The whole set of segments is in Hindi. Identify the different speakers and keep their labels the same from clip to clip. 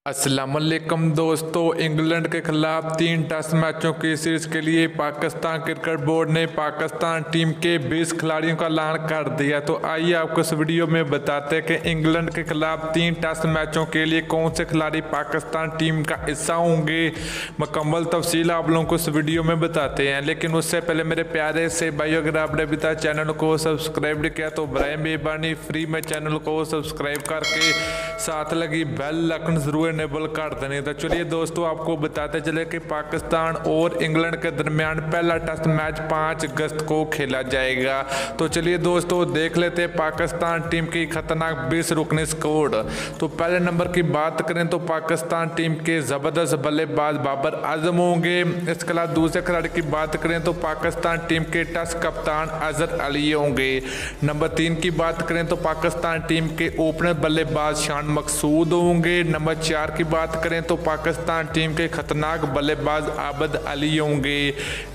Speaker 1: अस्सलाम वालेकुम दोस्तों, इंग्लैंड के खिलाफ 3 टेस्ट मैचों की सीरीज के लिए पाकिस्तान क्रिकेट बोर्ड ने पाकिस्तान टीम के 20 खिलाड़ियों का ऐलान कर दिया। तो आइए आपको इस वीडियो में बताते हैं कि इंग्लैंड के खिलाफ 3 टेस्ट मैचों के लिए कौन से खिलाड़ी पाकिस्तान टीम का हिस्सा होंगे। मुकम्मल तफसील आप लोगों को इस वीडियो में बताते हैं, लेकिन उससे पहले मेरे प्यारे से भाइयों, अगर आपने अभी तक चैनल को सब्सक्राइब नहीं किया तो बराए मेहरबानी फ्री में चैनल को सब्सक्राइब करके साथ लगी बेल आइकन जरूर इनेबल कर देने। तो चलिए दोस्तों, आपको बताते चले कि पाकिस्तान और इंग्लैंड के दरमियान पहला टेस्ट मैच 5 अगस्त को खेला जाएगा। तो चलिए दोस्तों, देख लेते हैं पाकिस्तान टीम की खतरनाक 20 रुकनी स्क्वाड। तो पहले नंबर की बात करें तो पाकिस्तान टीम के ज़बरदस्त बल्लेबाज बाबर आजम होंगे। इसके अलावा दूसरे खिलाड़ी की बात करें तो पाकिस्तान टीम के टेस्ट कप्तान अजहर अली होंगे। नंबर 3 की बात करें तो पाकिस्तान टीम के ओपनर बल्लेबाज शान मकसूद होंगे। नंबर 4 की बात करें तो पाकिस्तान टीम के खतरनाक बल्लेबाज आबिद अली होंगे।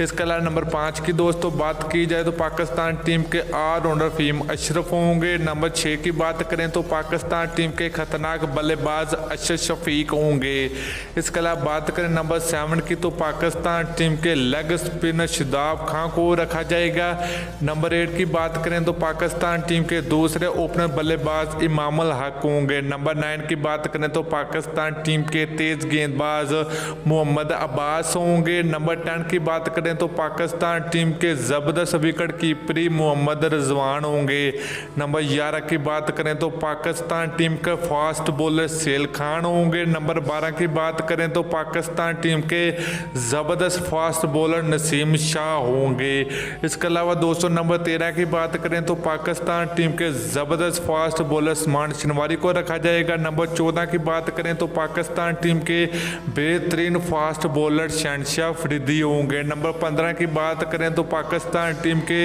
Speaker 1: इसके अलावा नंबर 5 की दोस्तों बात की जाए तो पाकिस्तान टीम के ऑलराउंडर फहीम अशरफ होंगे। नंबर 6 की बात करें तो पाकिस्तान टीम के खतरनाक बल्लेबाज अशरफ शफीक होंगे। इसके अलावा बात करें नंबर 7 की तो पाकिस्तान टीम के लेग स्पिनर शादाब खान को रखा जाएगा। नंबर 8 की बात करें तो पाकिस्तान टीम के दूसरे ओपनर बल्लेबाज इमाम अल हक होंगे। नंबर 9 की बात करें तो पाकिस्तान टीम के तेज गेंदबाज मोहम्मद अब्बास होंगे। नंबर 10 की बात करें तो पाकिस्तान टीम के जबरदस्त विकेट कीपरी मोहम्मद रिजवान होंगे। नंबर 11 की बात करें तो पाकिस्तान टीम के फास्ट बॉलर सेल खान होंगे। नंबर 12 की बात करें तो पाकिस्तान टीम के जबरदस्त फास्ट बॉलर नसीम शाह होंगे। इसके अलावा दोस्तों नंबर 13 की बात करें तो पाकिस्तान टीम के जबरदस्त फास्ट बॉलर उस्मान शनवारी को रखा जाएगा। नंबर 14 की बात करें तो पाकिस्तान टीम के बेहतरीन फास्ट बॉलर शहनशाह अफरीदी होंगे। नंबर 15 की बात करें तो पाकिस्तान टीम के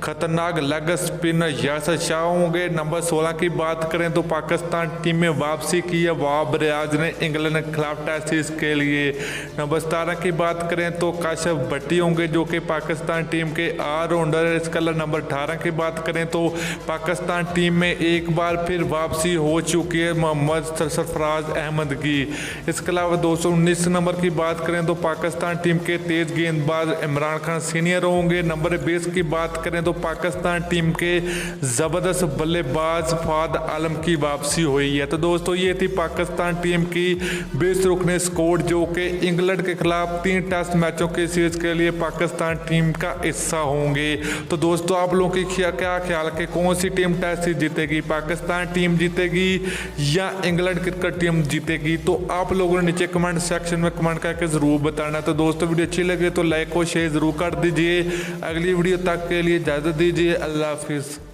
Speaker 1: खतरनाक लेग स्पिनर यासर शाह होंगे। नंबर 16 की बात करें तो पाकिस्तान टीम में वापसी की है वाब रियाज ने इंग्लैंड के खिलाफ टेस्ट सीरीज के लिए। नंबर 17 की बात करें तो काशिफ भट्टी होंगे जो कि पाकिस्तान टीम के ऑलराउंडर है। इसके अलावा नंबर 18 की बात करें तो पाकिस्तान टीम में एक बार फिर वापसी हो चुकी है मोहम्मद सरफराज अहमद की। इसके अलावा 219 नंबर की बात करें तो पाकिस्तान टीम के तेज गेंदबाज इमरान खान सीनियर होंगे। नंबर 20 की बात करें तो पाकिस्तान टीम के ज़बरदस्त बल्लेबाज फाद आलम की वापसी हुई है। तो दोस्तों ये थी पाकिस्तान टीम की 20 रुकनी स्क्वाड जो कि इंग्लैंड के खिलाफ 3 टेस्ट मैचों की सीरीज के लिए पाकिस्तान टीम का हिस्सा होंगे। तो दोस्तों आप लोगों की क्या ख्याल है कि कौन सी टीम टेस्ट सीरीज जीतेगी, पाकिस्तान टीम जीतेगी या इंग्लैंड क्रिकेट टीम जीतेगी? तो आप लोगों ने नीचे कमेंट सेक्शन में कमेंट करके ज़रूर बताना। तो दोस्तों वीडियो अच्छी लगे तो लाइक और शेयर ज़रूर कर दीजिए। अगली वीडियो तक के लिए इजाज़त दीजिए। अल्लाह हाफिज़।